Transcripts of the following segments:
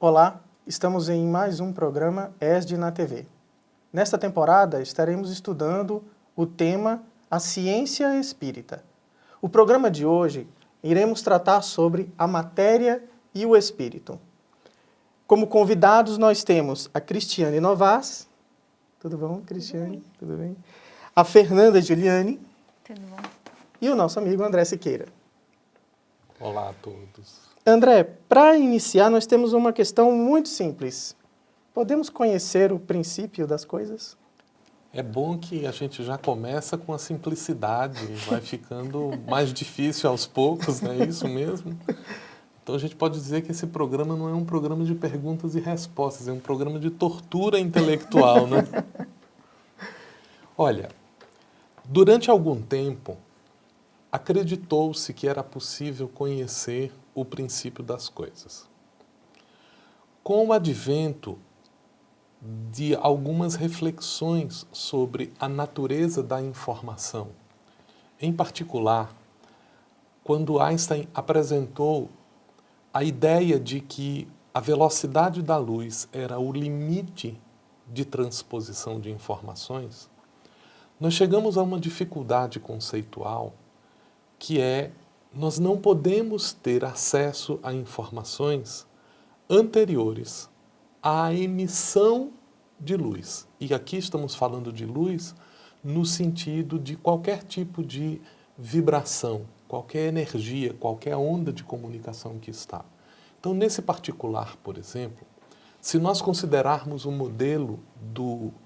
Olá, estamos em mais um programa ESD na TV. Nesta temporada estaremos estudando o tema A Ciência Espírita. O programa de hoje iremos tratar sobre a matéria e o espírito. Como convidados nós temos a Cristiane Novas. Tudo bom, Cristiane? Tudo bem? A Fernanda Giuliani. Tudo bom? E o nosso amigo André Siqueira. Olá a todos. André, para iniciar, nós temos uma questão muito simples. Podemos conhecer o princípio das coisas? É bom que a gente já começa com a simplicidade, vai ficando mais difícil aos poucos, não é isso mesmo? Então a gente pode dizer que esse programa não é um programa de perguntas e respostas, é um programa de tortura intelectual, né? Olha, durante algum tempo, acreditou-se que era possível conhecer o princípio das coisas. Com o advento de algumas reflexões sobre a natureza da informação, em particular, quando Einstein apresentou a ideia de que a velocidade da luz era o limite de transposição de informações, nós chegamos a uma dificuldade conceitual que é: nós não podemos ter acesso a informações anteriores à emissão de luz. E aqui estamos falando de luz no sentido de qualquer tipo de vibração, qualquer energia, qualquer onda de comunicação que está. Então, nesse particular, por exemplo, se nós considerarmos o modelo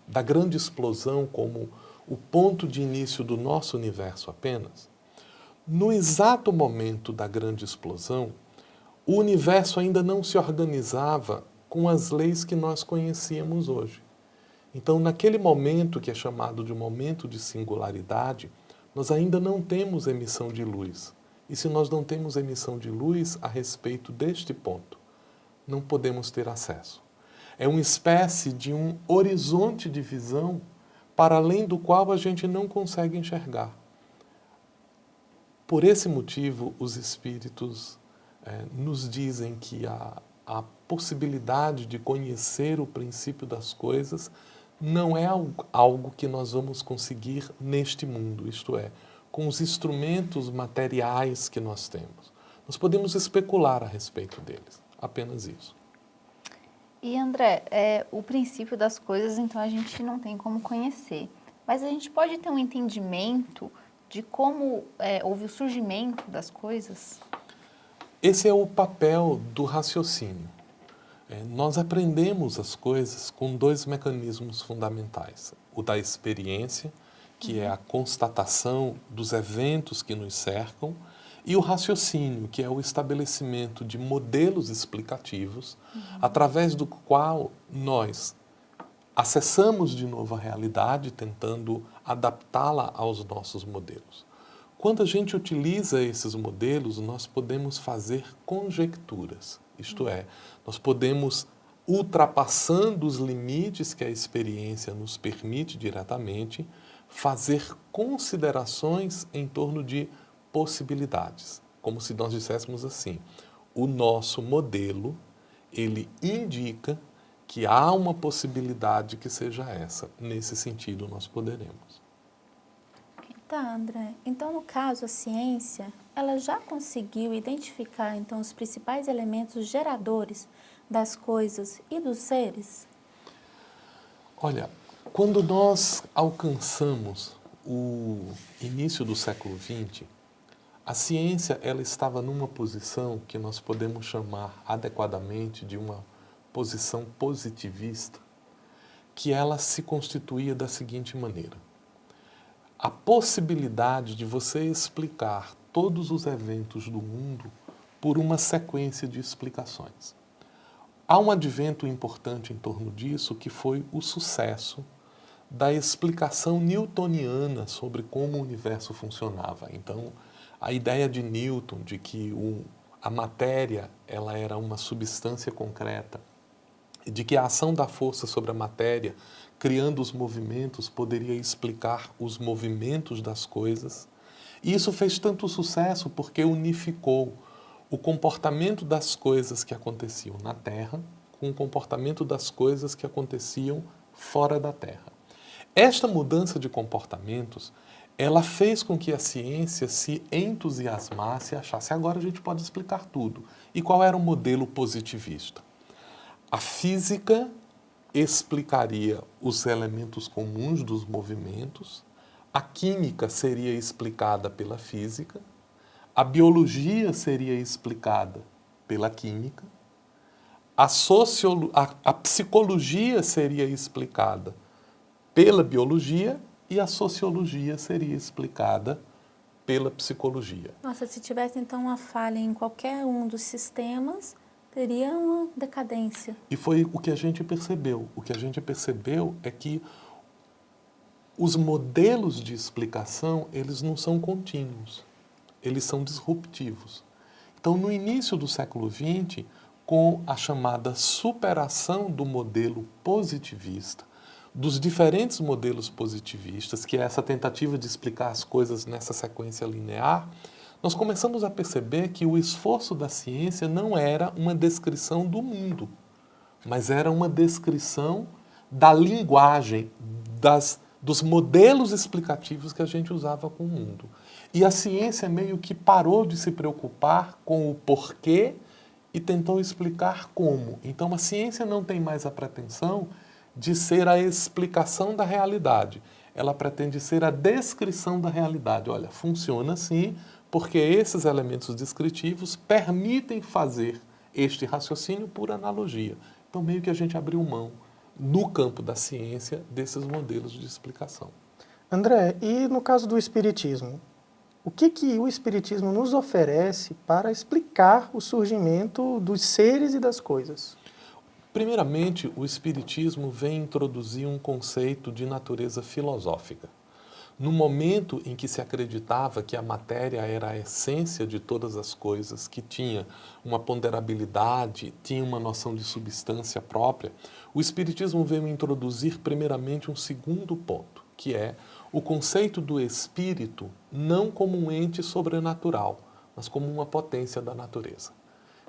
da grande explosão como o ponto de início do nosso universo apenas, no exato momento da grande explosão, o universo ainda não se organizava com as leis que nós conhecíamos hoje. Então, naquele momento que é chamado de momento de singularidade, nós ainda não temos emissão de luz. E se nós não temos emissão de luz a respeito deste ponto, não podemos ter acesso. É uma espécie de um horizonte de visão para além do qual a gente não consegue enxergar. Por esse motivo, os espíritos nos dizem que a possibilidade de conhecer o princípio das coisas não é algo que nós vamos conseguir neste mundo, isto é, com os instrumentos materiais que nós temos. Nós podemos especular a respeito deles, apenas isso. E André, o princípio das coisas, então a gente não tem como conhecer, mas a gente pode ter um entendimento de como houve o surgimento das coisas? Esse é o papel do raciocínio. Nós aprendemos as coisas com dois mecanismos fundamentais. O da experiência, que é a constatação dos eventos que nos cercam, e o raciocínio, que é o estabelecimento de modelos explicativos, através do qual nós acessamos de novo a realidade, tentando adaptá-la aos nossos modelos. Quando a gente utiliza esses modelos, nós podemos fazer conjecturas, isto é, nós podemos, ultrapassando os limites que a experiência nos permite diretamente, fazer considerações em torno de possibilidades, como se nós disséssemos assim: o nosso modelo, ele indica que há uma possibilidade que seja essa. Nesse sentido, nós poderemos. Tá, André. Então, no caso, a ciência, ela já conseguiu identificar, então, os principais elementos geradores das coisas e dos seres? Olha, quando nós alcançamos o início do século XX, a ciência ela estava numa posição que nós podemos chamar adequadamente de uma posição positivista, que ela se constituía da seguinte maneira: a possibilidade de você explicar todos os eventos do mundo por uma sequência de explicações. Há um advento importante em torno disso, que foi o sucesso da explicação newtoniana sobre como o universo funcionava. Então, a ideia de Newton de que a matéria ela era uma substância concreta, de que a ação da força sobre a matéria, criando os movimentos, poderia explicar os movimentos das coisas. E isso fez tanto sucesso porque unificou o comportamento das coisas que aconteciam na Terra, com o comportamento das coisas que aconteciam fora da Terra. Esta mudança de comportamentos, ela fez com que a ciência se entusiasmasse e achasse, agora a gente pode explicar tudo. E qual era o modelo positivista? A física explicaria os elementos comuns dos movimentos, a química seria explicada pela física, a biologia seria explicada pela química, a psicologia seria explicada pela biologia e a sociologia seria explicada pela psicologia. Nossa, se tivesse então uma falha em qualquer um dos sistemas, teria uma decadência. E foi o que a gente percebeu. O que a gente percebeu é que os modelos de explicação, eles não são contínuos, eles são disruptivos. Então, no início do século XX, com a chamada superação do modelo positivista, dos diferentes modelos positivistas, que é essa tentativa de explicar as coisas nessa sequência linear, nós começamos a perceber que o esforço da ciência não era uma descrição do mundo, mas era uma descrição da linguagem, dos modelos explicativos que a gente usava com o mundo. E a ciência meio que parou de se preocupar com o porquê e tentou explicar como. Então a ciência não tem mais a pretensão de ser a explicação da realidade. Ela pretende ser a descrição da realidade. Olha, funciona assim porque esses elementos descritivos permitem fazer este raciocínio por analogia. Então meio que a gente abriu mão, no campo da ciência, desses modelos de explicação. André, e no caso do Espiritismo? O que o Espiritismo nos oferece para explicar o surgimento dos seres e das coisas? Primeiramente, o Espiritismo vem introduzir um conceito de natureza filosófica. No momento em que se acreditava que a matéria era a essência de todas as coisas, que tinha uma ponderabilidade, tinha uma noção de substância própria, o Espiritismo veio introduzir primeiramente um segundo ponto, que é o conceito do espírito não como um ente sobrenatural, mas como uma potência da natureza.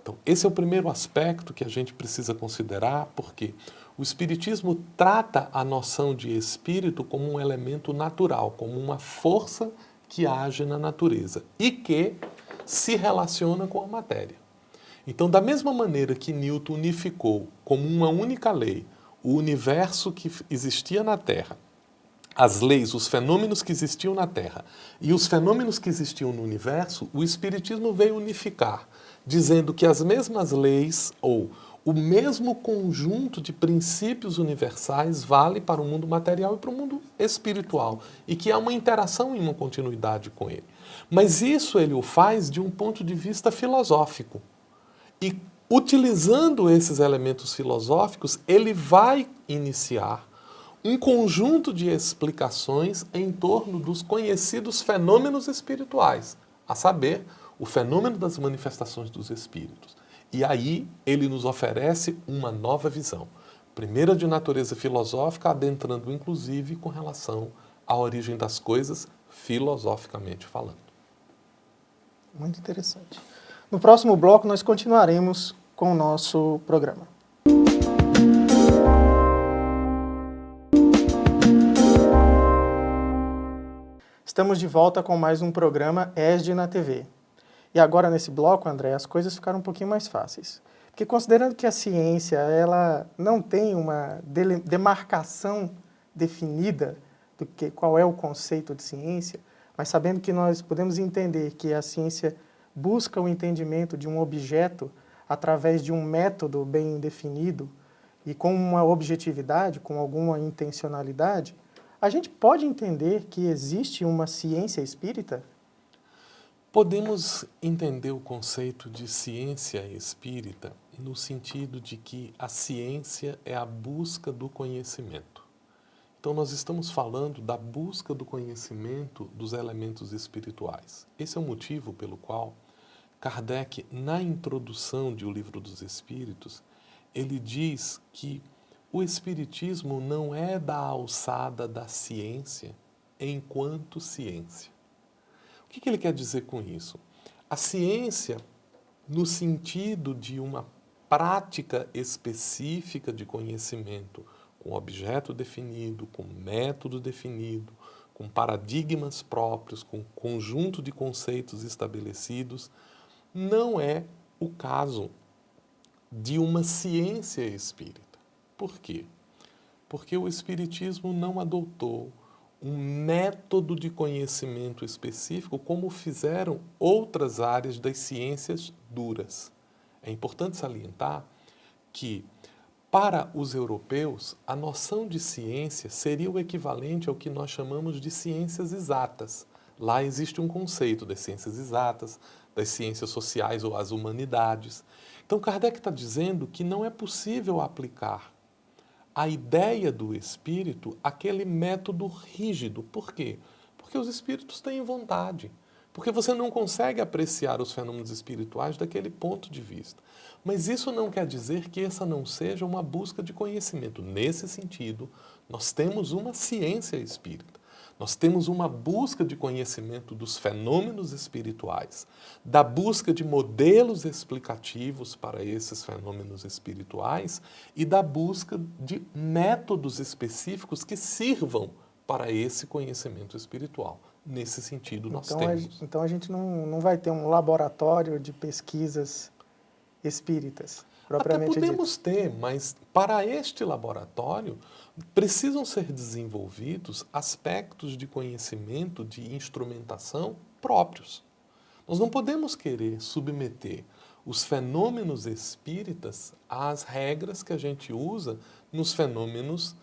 Então, esse é o primeiro aspecto que a gente precisa considerar, porque o Espiritismo trata a noção de espírito como um elemento natural, como uma força que age na natureza e que se relaciona com a matéria. Então, da mesma maneira que Newton unificou como uma única lei o universo que existia na Terra, as leis, os fenômenos que existiam na Terra e os fenômenos que existiam no universo, o Espiritismo veio unificar, dizendo que as mesmas leis ou o mesmo conjunto de princípios universais vale para o mundo material e para o mundo espiritual e que há uma interação e uma continuidade com ele. Mas isso ele o faz de um ponto de vista filosófico. E utilizando esses elementos filosóficos, ele vai iniciar um conjunto de explicações em torno dos conhecidos fenômenos espirituais, a saber, o fenômeno das manifestações dos espíritos. E aí ele nos oferece uma nova visão, primeira de natureza filosófica, adentrando inclusive com relação à origem das coisas, filosoficamente falando. Muito interessante. No próximo bloco nós continuaremos com o nosso programa. Estamos de volta com mais um programa ESD na TV. E agora nesse bloco, André, as coisas ficaram um pouquinho mais fáceis. Porque considerando que a ciência ela não tem uma demarcação definida do que qual é o conceito de ciência, mas sabendo que nós podemos entender que a ciência busca o entendimento de um objeto através de um método bem definido e com uma objetividade, com alguma intencionalidade, a gente pode entender que existe uma ciência espírita? Podemos entender o conceito de ciência espírita no sentido de que a ciência é a busca do conhecimento. Então, nós estamos falando da busca do conhecimento dos elementos espirituais. Esse é o motivo pelo qual Kardec, na introdução de O Livro dos Espíritos, ele diz que o Espiritismo não é da alçada da ciência enquanto ciência. O que ele quer dizer com isso? A ciência, no sentido de uma prática específica de conhecimento, com objeto definido, com método definido, com paradigmas próprios, com conjunto de conceitos estabelecidos, não é o caso de uma ciência espírita. Por quê? Porque o Espiritismo não adotou um método de conhecimento específico como fizeram outras áreas das ciências duras. É importante salientar que, para os europeus, a noção de ciência seria o equivalente ao que nós chamamos de ciências exatas. Lá existe um conceito das ciências exatas, das ciências sociais ou as humanidades. Então, Kardec está dizendo que não é possível aplicar a ideia do espírito àquele método rígido. Por quê? Porque os espíritos têm vontade. Porque você não consegue apreciar os fenômenos espirituais daquele ponto de vista. Mas isso não quer dizer que essa não seja uma busca de conhecimento. Nesse sentido, nós temos uma ciência espírita. Nós temos uma busca de conhecimento dos fenômenos espirituais, da busca de modelos explicativos para esses fenômenos espirituais e da busca de métodos específicos que sirvam para esse conhecimento espiritual. Nesse sentido, nós temos. Então a gente não vai ter um laboratório de pesquisas espíritas, propriamente Até dito. podemos ter, mas para este laboratório precisam ser desenvolvidos aspectos de conhecimento, de instrumentação próprios. Nós não podemos querer submeter os fenômenos espíritas às regras que a gente usa nos fenômenos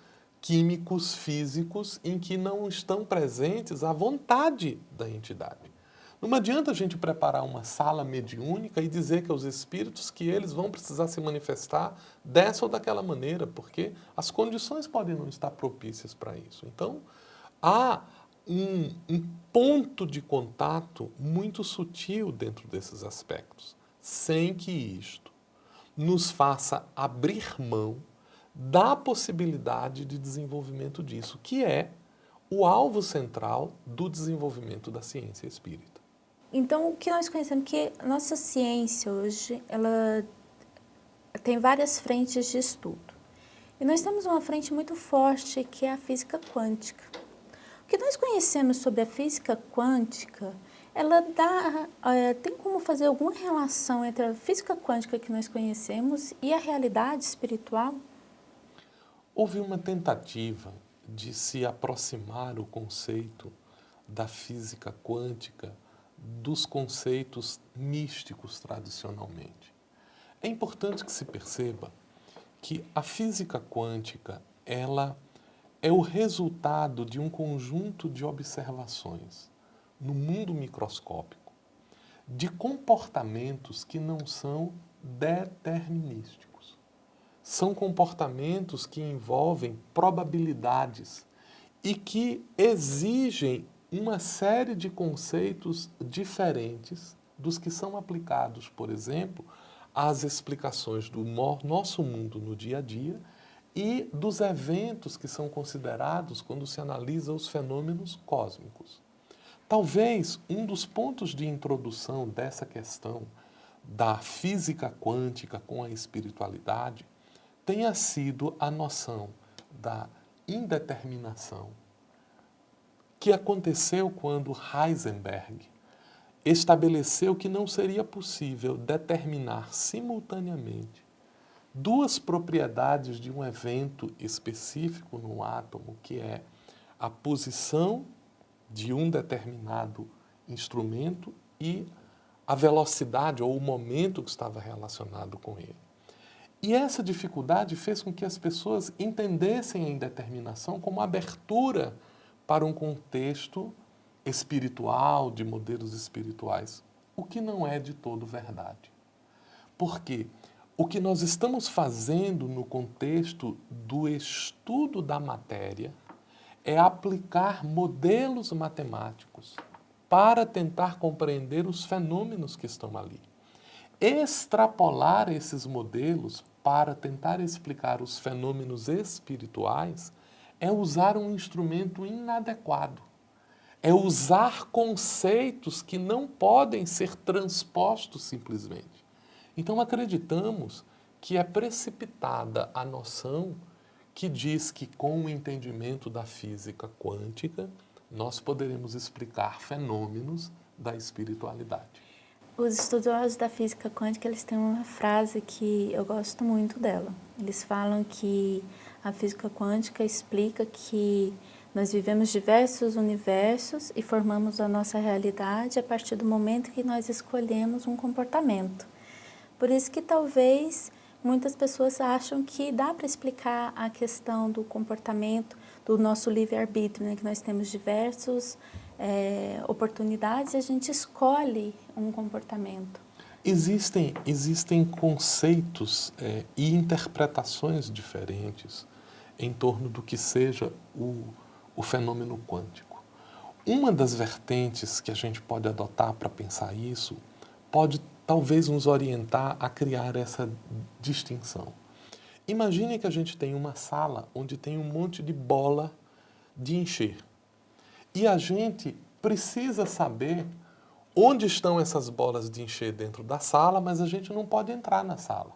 químicos, físicos, em que não estão presentes a vontade da entidade. Não adianta a gente preparar uma sala mediúnica e dizer que os espíritos que eles vão precisar se manifestar dessa ou daquela maneira, porque as condições podem não estar propícias para isso. Então, há um ponto de contato muito sutil dentro desses aspectos, sem que isto nos faça abrir mão da possibilidade de desenvolvimento disso, que é o alvo central do desenvolvimento da ciência espírita. Então, o que nós conhecemos que a nossa ciência hoje, ela tem várias frentes de estudo. E nós temos uma frente muito forte, que é a física quântica. O que nós conhecemos sobre a física quântica, ela tem como fazer alguma relação entre a física quântica que nós conhecemos e a realidade espiritual? Houve uma tentativa de se aproximar o conceito da física quântica dos conceitos místicos tradicionalmente. É importante que se perceba que a física quântica, ela é o resultado de um conjunto de observações no mundo microscópico de comportamentos que não são determinísticos. São comportamentos que envolvem probabilidades e que exigem uma série de conceitos diferentes dos que são aplicados, por exemplo, às explicações do nosso mundo no dia a dia e dos eventos que são considerados quando se analisa os fenômenos cósmicos. Talvez um dos pontos de introdução dessa questão da física quântica com a espiritualidade tenha sido a noção da indeterminação, que aconteceu quando Heisenberg estabeleceu que não seria possível determinar simultaneamente duas propriedades de um evento específico no átomo, que é a posição de um determinado instrumento e a velocidade ou o momento que estava relacionado com ele. E essa dificuldade fez com que as pessoas entendessem a indeterminação como abertura para um contexto espiritual, de modelos espirituais, o que não é de todo verdade. Porque o que nós estamos fazendo no contexto do estudo da matéria é aplicar modelos matemáticos para tentar compreender os fenômenos que estão ali. Extrapolar esses modelos para tentar explicar os fenômenos espirituais é usar um instrumento inadequado. É usar conceitos que não podem ser transpostos simplesmente. Então acreditamos que é precipitada a noção que diz que com o entendimento da física quântica, nós poderemos explicar fenômenos da espiritualidade. Os estudiosos da física quântica, eles têm uma frase que eu gosto muito dela. Eles falam que a física quântica explica que nós vivemos diversos universos e formamos a nossa realidade a partir do momento que nós escolhemos um comportamento. Por isso que talvez muitas pessoas acham que dá para explicar a questão do comportamento, do nosso livre-arbítrio, né? Que nós temos diversas oportunidades e a gente escolhe um comportamento. Existem conceitos e interpretações diferentes em torno do que seja o fenômeno quântico. Uma das vertentes que a gente pode adotar para pensar isso pode talvez nos orientar a criar essa distinção. Imagine que a gente tem uma sala onde tem um monte de bola de encher. E a gente precisa saber onde estão essas bolas de encher dentro da sala, mas a gente não pode entrar na sala.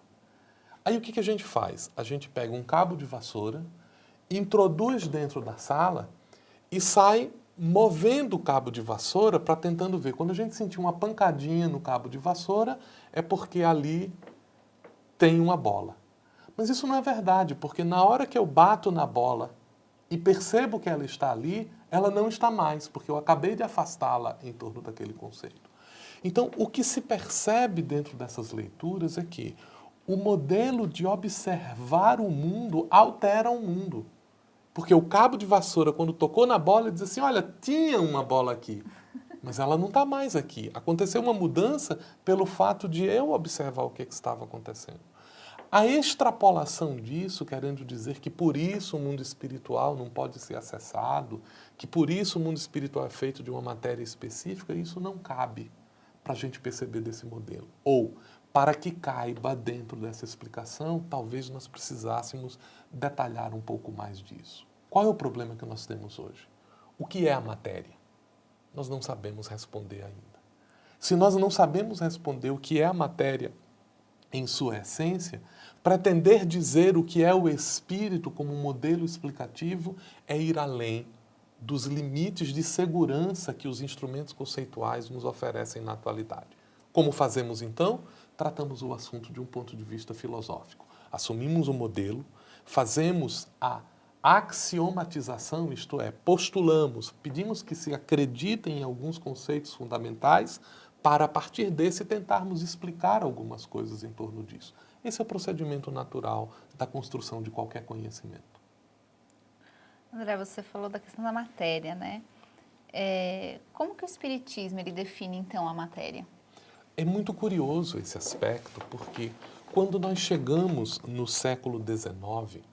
Aí o que a gente faz? A gente pega um cabo de vassoura, introduz dentro da sala e sai movendo o cabo de vassoura para tentando ver. Quando a gente sentir uma pancadinha no cabo de vassoura, é porque ali tem uma bola. Mas isso não é verdade, porque na hora que eu bato na bola e percebo que ela está ali, ela não está mais, porque eu acabei de afastá-la em torno daquele conceito. Então, o que se percebe dentro dessas leituras é que o modelo de observar o mundo altera o mundo. Porque o cabo de vassoura, quando tocou na bola, diz assim, olha, tinha uma bola aqui, mas ela não está mais aqui. Aconteceu uma mudança pelo fato de eu observar o que estava acontecendo. A extrapolação disso, querendo dizer que por isso o mundo espiritual não pode ser acessado, que por isso o mundo espiritual é feito de uma matéria específica, isso não cabe para a gente perceber desse modelo. Ou, para que caiba dentro dessa explicação, talvez nós precisássemos detalhar um pouco mais disso. Qual é o problema que nós temos hoje? O que é a matéria? Nós não sabemos responder ainda. Se nós não sabemos responder o que é a matéria em sua essência, pretender dizer o que é o espírito como um modelo explicativo é ir além dos limites de segurança que os instrumentos conceituais nos oferecem na atualidade. Como fazemos então? Tratamos o assunto de um ponto de vista filosófico. Assumimos o modelo, fazemos a axiomatização, isto é, postulamos, pedimos que se acreditem em alguns conceitos fundamentais para, a partir desse, tentarmos explicar algumas coisas em torno disso. Esse é o procedimento natural da construção de qualquer conhecimento. André, você falou da questão da matéria, né? Como que o Espiritismo ele define, então, a matéria? É muito curioso esse aspecto, porque quando nós chegamos no século XIX,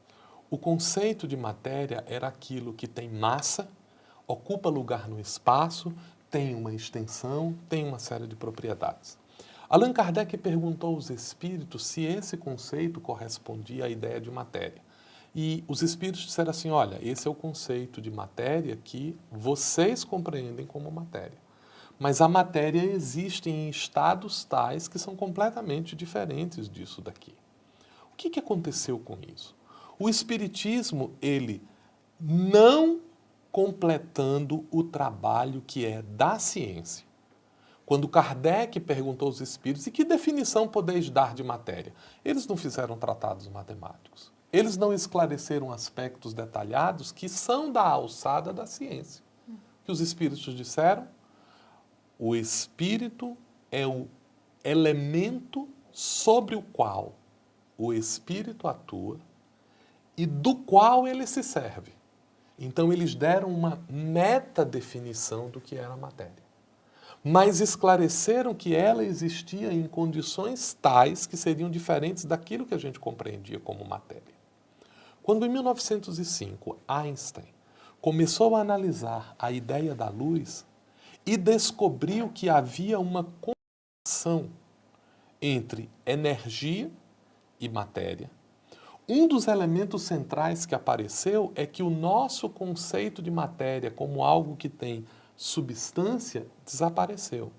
o conceito de matéria era aquilo que tem massa, ocupa lugar no espaço, tem uma extensão, tem uma série de propriedades. Allan Kardec perguntou aos espíritos se esse conceito correspondia à ideia de matéria. E os espíritos disseram assim, olha, esse é o conceito de matéria que vocês compreendem como matéria. Mas a matéria existe em estados tais que são completamente diferentes disso daqui. O que aconteceu com isso? O Espiritismo, ele não completando o trabalho que é da ciência. Quando Kardec perguntou aos espíritos, e que definição podeis dar de matéria? Eles não fizeram tratados matemáticos. Eles não esclareceram aspectos detalhados que são da alçada da ciência. O que os espíritos disseram? O espírito é o elemento sobre o qual o espírito atua e do qual ele se serve. Então, eles deram uma metadefinição do que era a matéria. Mas esclareceram que ela existia em condições tais que seriam diferentes daquilo que a gente compreendia como matéria. Quando, em 1905, Einstein começou a analisar a ideia da luz e descobriu que havia uma conexão entre energia e matéria, um dos elementos centrais que apareceu é que o nosso conceito de matéria como algo que tem substância desapareceu.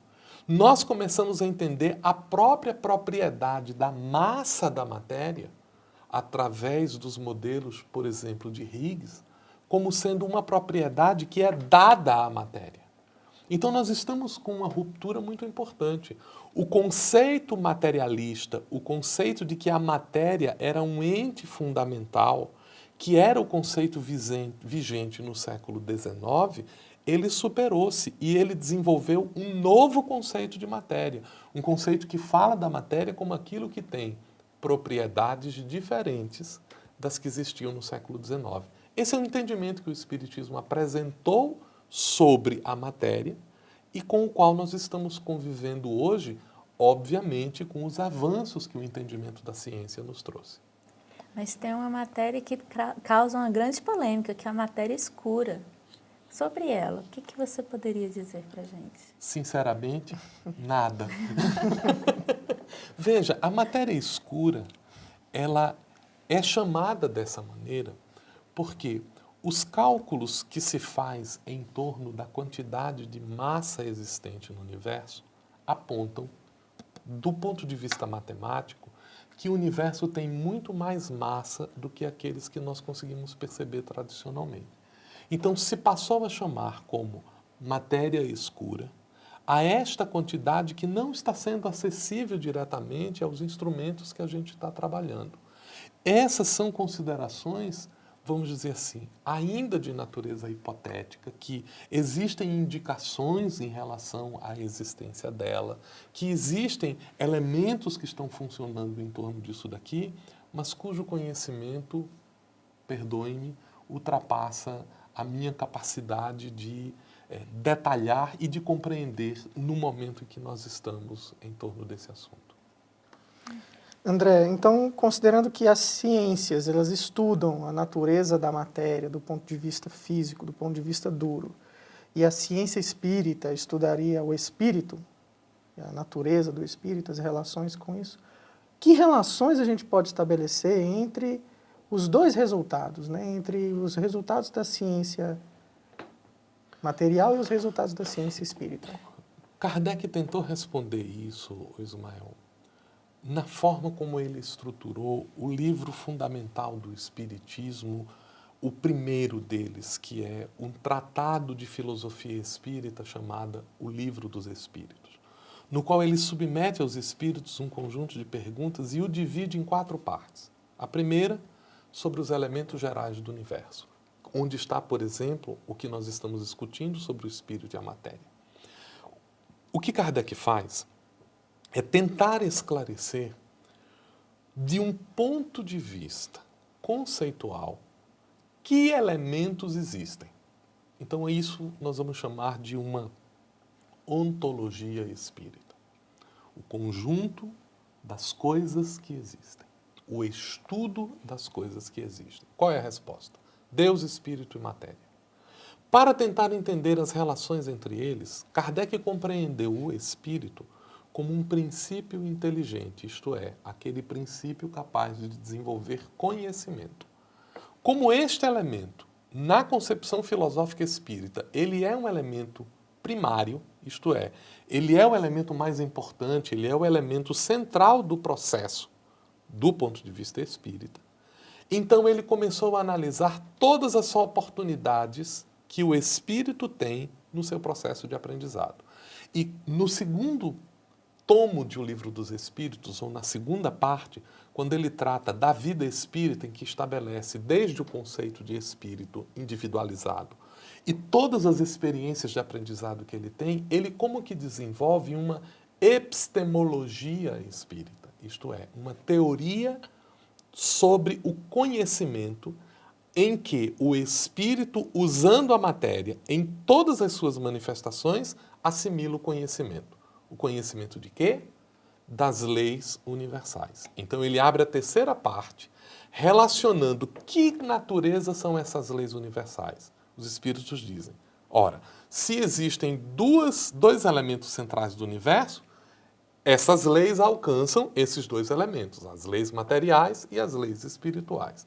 nós começamos a entender a própria propriedade da massa da matéria através dos modelos, por exemplo, de Higgs, como sendo uma propriedade que é dada à matéria. Então nós estamos com uma ruptura muito importante. O conceito materialista, o conceito de que a matéria era um ente fundamental, que era o conceito vigente no século XIX, ele superou-se e ele desenvolveu um novo conceito de matéria. Um conceito que fala da matéria como aquilo que tem propriedades diferentes das que existiam no século XIX. Esse é o entendimento que o Espiritismo apresentou sobre a matéria e com o qual nós estamos convivendo hoje, obviamente, com os avanços que o entendimento da ciência nos trouxe. Mas tem uma matéria que causa uma grande polêmica, que é a matéria escura. Sobre ela, o que você poderia dizer para a gente? Sinceramente, nada. Veja, a matéria escura, ela é chamada dessa maneira porque os cálculos que se faz em torno da quantidade de massa existente no universo apontam, do ponto de vista matemático, que o universo tem muito mais massa do que aqueles que nós conseguimos perceber tradicionalmente. Então, se passou a chamar como matéria escura a esta quantidade que não está sendo acessível diretamente aos instrumentos que a gente está trabalhando. Essas são considerações, vamos dizer assim, ainda de natureza hipotética, que existem indicações em relação à existência dela, que existem elementos que estão funcionando em torno disso daqui, mas cujo conhecimento, perdoe-me, ultrapassa a minha capacidade de detalhar e de compreender no momento em que nós estamos em torno desse assunto. André, então, considerando que as ciências, elas estudam a natureza da matéria do ponto de vista físico, do ponto de vista duro, e a ciência espírita estudaria o espírito, a natureza do espírito, as relações com isso, que relações a gente pode estabelecer entre os dois resultados, né? Entre os resultados da ciência material e os resultados da ciência espírita? Kardec tentou responder isso, Ismael, na forma como ele estruturou o livro fundamental do Espiritismo, o primeiro deles, que é um tratado de filosofia espírita chamada O Livro dos Espíritos, no qual ele submete aos espíritos um conjunto de perguntas e o divide em 4 partes. A primeira, sobre os elementos gerais do universo, onde está, por exemplo, o que nós estamos discutindo sobre o espírito e a matéria. O que Kardec faz é tentar esclarecer, de um ponto de vista conceitual, que elementos existem. Então, isso nós vamos chamar de uma ontologia espírita. O conjunto das coisas que existem. O estudo das coisas que existem. Qual é a resposta? Deus, Espírito e Matéria. Para tentar entender as relações entre eles, Kardec compreendeu o Espírito como um princípio inteligente, isto é, aquele princípio capaz de desenvolver conhecimento. Como este elemento, na concepção filosófica espírita, ele é um elemento primário, isto é, ele é o elemento mais importante, ele é o elemento central do processo, do ponto de vista espírita. Então ele começou a analisar todas as oportunidades que o espírito tem no seu processo de aprendizado. E no segundo tomo de O Livro dos Espíritos, ou na segunda parte, quando ele trata da vida espírita, em que estabelece desde o conceito de espírito individualizado e todas as experiências de aprendizado que ele tem, ele como que desenvolve uma epistemologia espírita, isto é, uma teoria sobre o conhecimento em que o espírito, usando a matéria em todas as suas manifestações, assimila o conhecimento. O conhecimento de quê? Das leis universais. Então ele abre a terceira parte, relacionando que natureza são essas leis universais. Os espíritos dizem, ora, se existem dois elementos centrais do universo, essas leis alcançam esses 2 elementos, as leis materiais e as leis espirituais.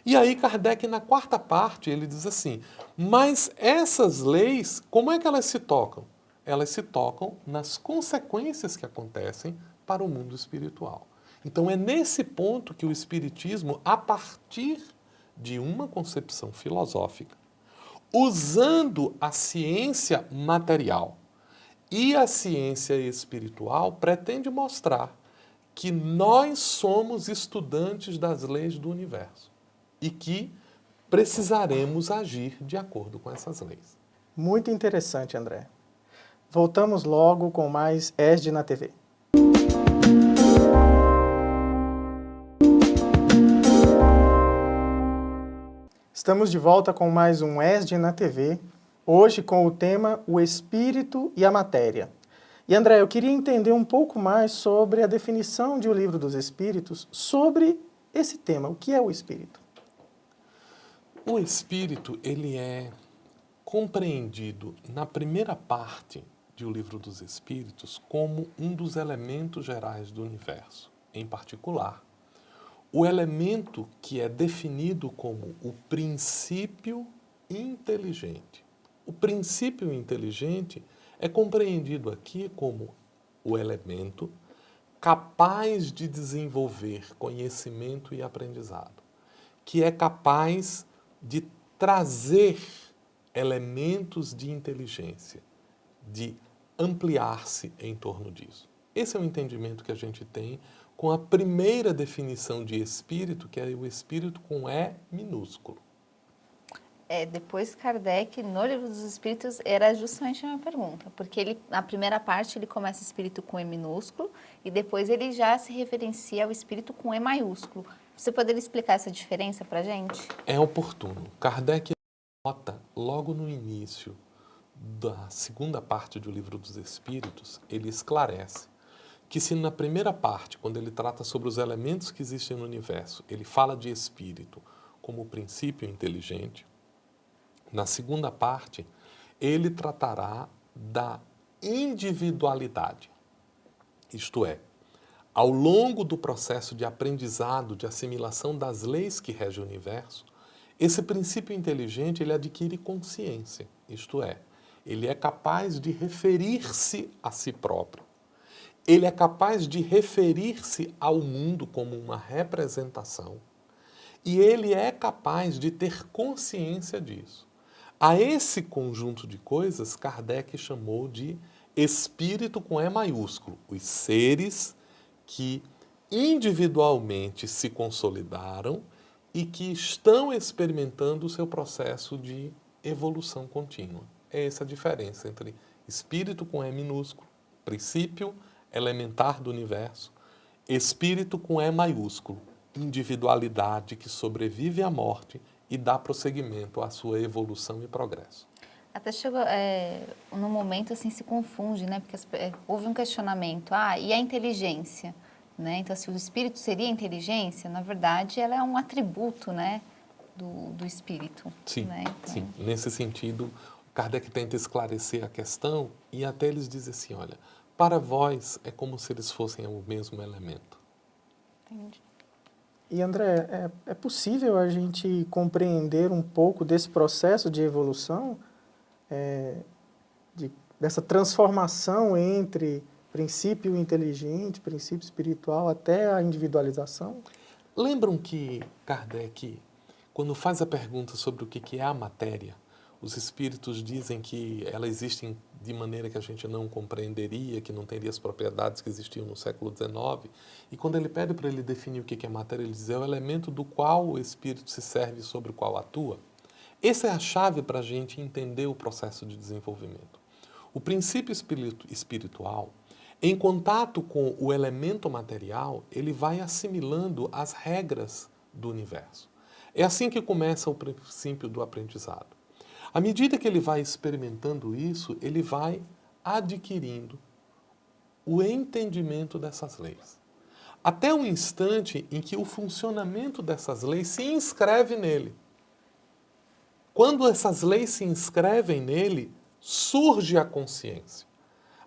E aí Kardec, na 4ª parte, ele diz assim, mas essas leis, como é que elas se tocam? elas se tocam nas consequências que acontecem para o mundo espiritual. Então é nesse ponto que o Espiritismo, a partir de uma concepção filosófica, usando a ciência material e a ciência espiritual, pretende mostrar que nós somos estudantes das leis do universo e que precisaremos agir de acordo com essas leis. Muito interessante, André. Voltamos logo com mais ESD na TV. Estamos de volta com mais um ESD na TV, hoje com o tema O Espírito e a Matéria. E André, eu queria entender um pouco mais sobre a definição de O Livro dos Espíritos sobre esse tema. O que é o Espírito? O Espírito, ele é compreendido na primeira parte de O Livro dos Espíritos como um dos elementos gerais do universo. Em particular, o elemento que é definido como o princípio inteligente. O princípio inteligente é compreendido aqui como o elemento capaz de desenvolver conhecimento e aprendizado, que é capaz de trazer elementos de inteligência, de ampliar-se em torno disso. Esse é o entendimento que a gente tem com a primeira definição de espírito, que é o espírito com E minúsculo. Depois Kardec, no Livro dos Espíritos, era justamente a minha pergunta, porque ele, na primeira parte ele começa espírito com E minúsculo e depois ele já se referencia ao espírito com E maiúsculo. Você poderia explicar essa diferença para a gente? É oportuno. Kardec nota logo no início da segunda parte do Livro dos Espíritos, ele esclarece que se na primeira parte, quando ele trata sobre os elementos que existem no universo, ele fala de espírito como princípio inteligente, na segunda parte, ele tratará da individualidade. Isto é, ao longo do processo de aprendizado, de assimilação das leis que regem o universo, esse princípio inteligente ele adquire consciência. Isto é, ele é capaz de referir-se a si próprio. Ele é capaz de referir-se ao mundo como uma representação. E ele é capaz de ter consciência disso. A esse conjunto de coisas, Kardec chamou de espírito com E maiúsculo, os seres que individualmente se consolidaram e que estão experimentando o seu processo de evolução contínua. É essa a diferença entre espírito com E minúsculo, princípio elementar do universo, espírito com E maiúsculo, individualidade que sobrevive à morte e dá prosseguimento à sua evolução e progresso. Até chegou, no momento assim se confunde, né? Porque houve um questionamento, e a inteligência? Né? Então, se o espírito seria inteligência, na verdade, ela é um atributo, né, do espírito. Sim, né? Então... sim. Nesse sentido, Kardec tenta esclarecer a questão e até eles dizem assim, olha, para vós é como se eles fossem o mesmo elemento. Entendi. E André, é possível a gente compreender um pouco desse processo de evolução, dessa transformação entre princípio inteligente, princípio espiritual, até a individualização? Lembram que Kardec, quando faz a pergunta sobre o que é a matéria, os espíritos dizem que ela existe de maneira que a gente não compreenderia, que não teria as propriedades que existiam no século XIX. E quando ele pede para ele definir o que é matéria, ele diz é o elemento do qual o espírito se serve e sobre o qual atua. Essa é a chave para a gente entender o processo de desenvolvimento. O princípio espiritual, em contato com o elemento material, ele vai assimilando as regras do universo. É assim que começa o princípio do aprendizado. À medida que ele vai experimentando isso, ele vai adquirindo o entendimento dessas leis. Até o instante em que o funcionamento dessas leis se inscreve nele. Quando essas leis se inscrevem nele, surge a consciência.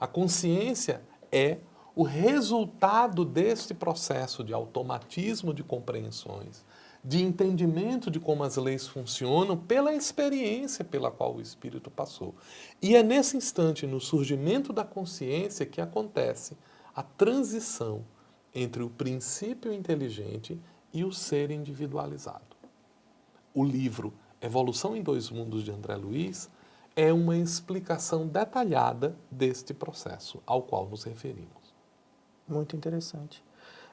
A consciência é o resultado deste processo de automatismo de compreensões, de entendimento de como as leis funcionam pela experiência pela qual o espírito passou. E é nesse instante, no surgimento da consciência, que acontece a transição entre o princípio inteligente e o ser individualizado. O livro Evolução em Dois Mundos, de André Luiz, é uma explicação detalhada deste processo ao qual nos referimos. Muito interessante.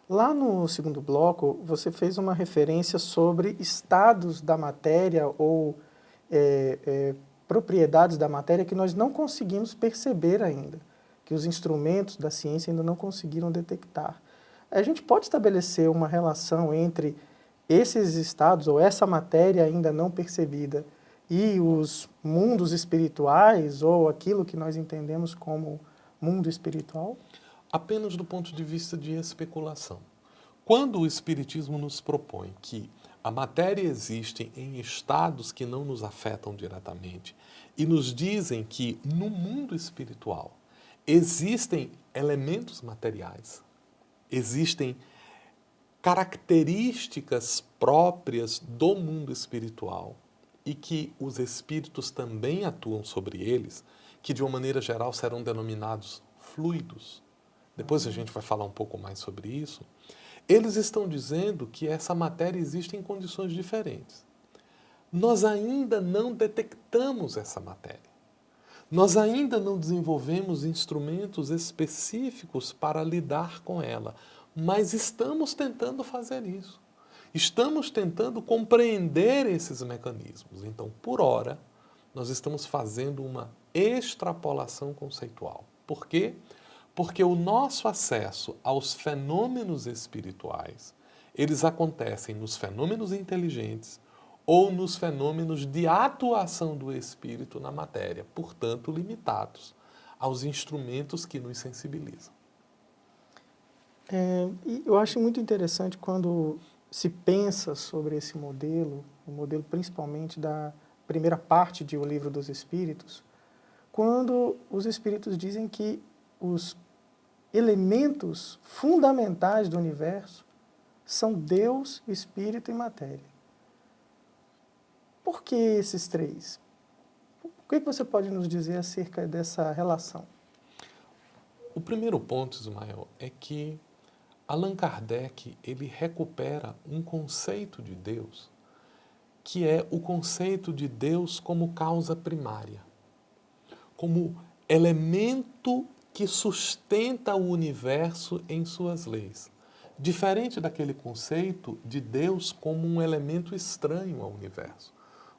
Lá no segundo bloco, você fez uma referência sobre estados da matéria ou propriedades da matéria que nós não conseguimos perceber ainda, que os instrumentos da ciência ainda não conseguiram detectar. A gente pode estabelecer uma relação entre esses estados ou essa matéria ainda não percebida e os mundos espirituais ou aquilo que nós entendemos como mundo espiritual? Apenas do ponto de vista de especulação. Quando o Espiritismo nos propõe que a matéria existe em estados que não nos afetam diretamente e nos dizem que no mundo espiritual existem elementos materiais, existem características próprias do mundo espiritual e que os espíritos também atuam sobre eles, que de uma maneira geral serão denominados fluidos. Depois a gente vai falar um pouco mais sobre isso. Eles estão dizendo que essa matéria existe em condições diferentes. Nós ainda não detectamos essa matéria. Nós ainda não desenvolvemos instrumentos específicos para lidar com ela, mas estamos tentando fazer isso. Estamos tentando compreender esses mecanismos. Então, por hora, nós estamos fazendo uma extrapolação conceitual. Por quê? Porque o nosso acesso aos fenômenos espirituais, eles acontecem nos fenômenos inteligentes ou nos fenômenos de atuação do espírito na matéria, portanto, limitados aos instrumentos que nos sensibilizam. E eu acho muito interessante quando se pensa sobre esse modelo, o modelo principalmente da primeira parte de O Livro dos Espíritos, quando os espíritos dizem que os elementos fundamentais do universo são Deus, Espírito e matéria. Por que esses três? O que você pode nos dizer acerca dessa relação? O primeiro ponto, Ismael, é que Allan Kardec ele recupera um conceito de Deus, que é o conceito de Deus como causa primária, como elemento que sustenta o universo em suas leis. Diferente daquele conceito de Deus como um elemento estranho ao universo,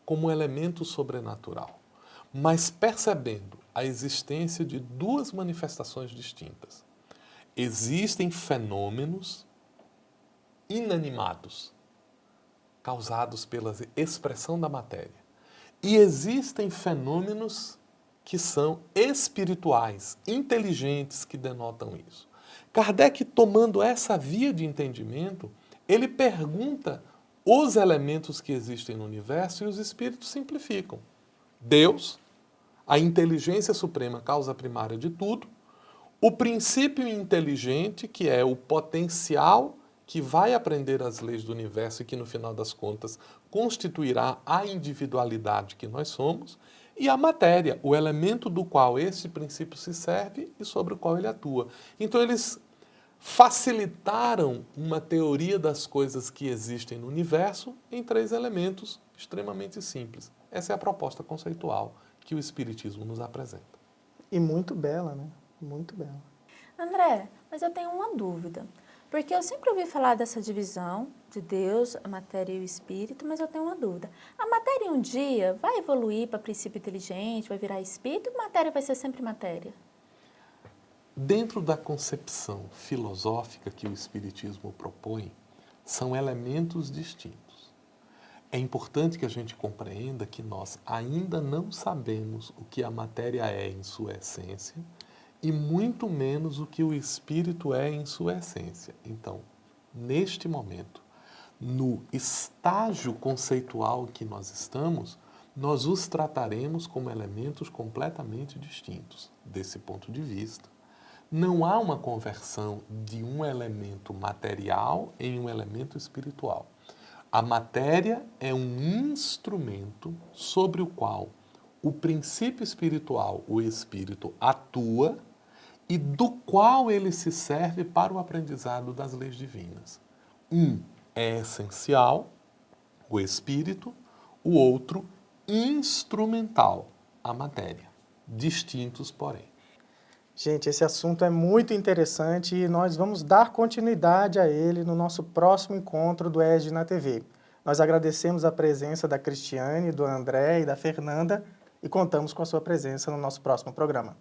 como um elemento sobrenatural, mas percebendo a existência de duas manifestações distintas. Existem fenômenos inanimados, causados pela expressão da matéria, e existem fenômenos que são espirituais, inteligentes, que denotam isso. Kardec, tomando essa via de entendimento, ele pergunta os elementos que existem no universo e os espíritos simplificam. Deus, a inteligência suprema, causa primária de tudo, o princípio inteligente, que é o potencial que vai aprender as leis do universo e que, no final das contas, constituirá a individualidade que nós somos, e a matéria, o elemento do qual esse princípio se serve e sobre o qual ele atua. Então, eles facilitaram uma teoria das coisas que existem no universo em três elementos extremamente simples. Essa é a proposta conceitual que o Espiritismo nos apresenta. E muito bela, né? Muito bela. André, mas eu tenho uma dúvida. Porque eu sempre ouvi falar dessa divisão de Deus, a matéria e o espírito, mas eu tenho uma dúvida. A matéria um dia vai evoluir para princípio inteligente, vai virar espírito, ou matéria vai ser sempre matéria? Dentro da concepção filosófica que o Espiritismo propõe, são elementos distintos. É importante que a gente compreenda que nós ainda não sabemos o que a matéria é em sua essência e muito menos o que o espírito é em sua essência. Então, neste momento, no estágio conceitual que nós estamos, nós os trataremos como elementos completamente distintos. Desse ponto de vista, não há uma conversão de um elemento material em um elemento espiritual. A matéria é um instrumento sobre o qual o princípio espiritual, o espírito, atua e do qual ele se serve para o aprendizado das leis divinas. Um é essencial, o espírito, o outro instrumental, a matéria. Distintos, porém. Gente, esse assunto é muito interessante e nós vamos dar continuidade a ele no nosso próximo encontro do ESD na TV. Nós agradecemos a presença da Cristiane, do André e da Fernanda e contamos com a sua presença no nosso próximo programa.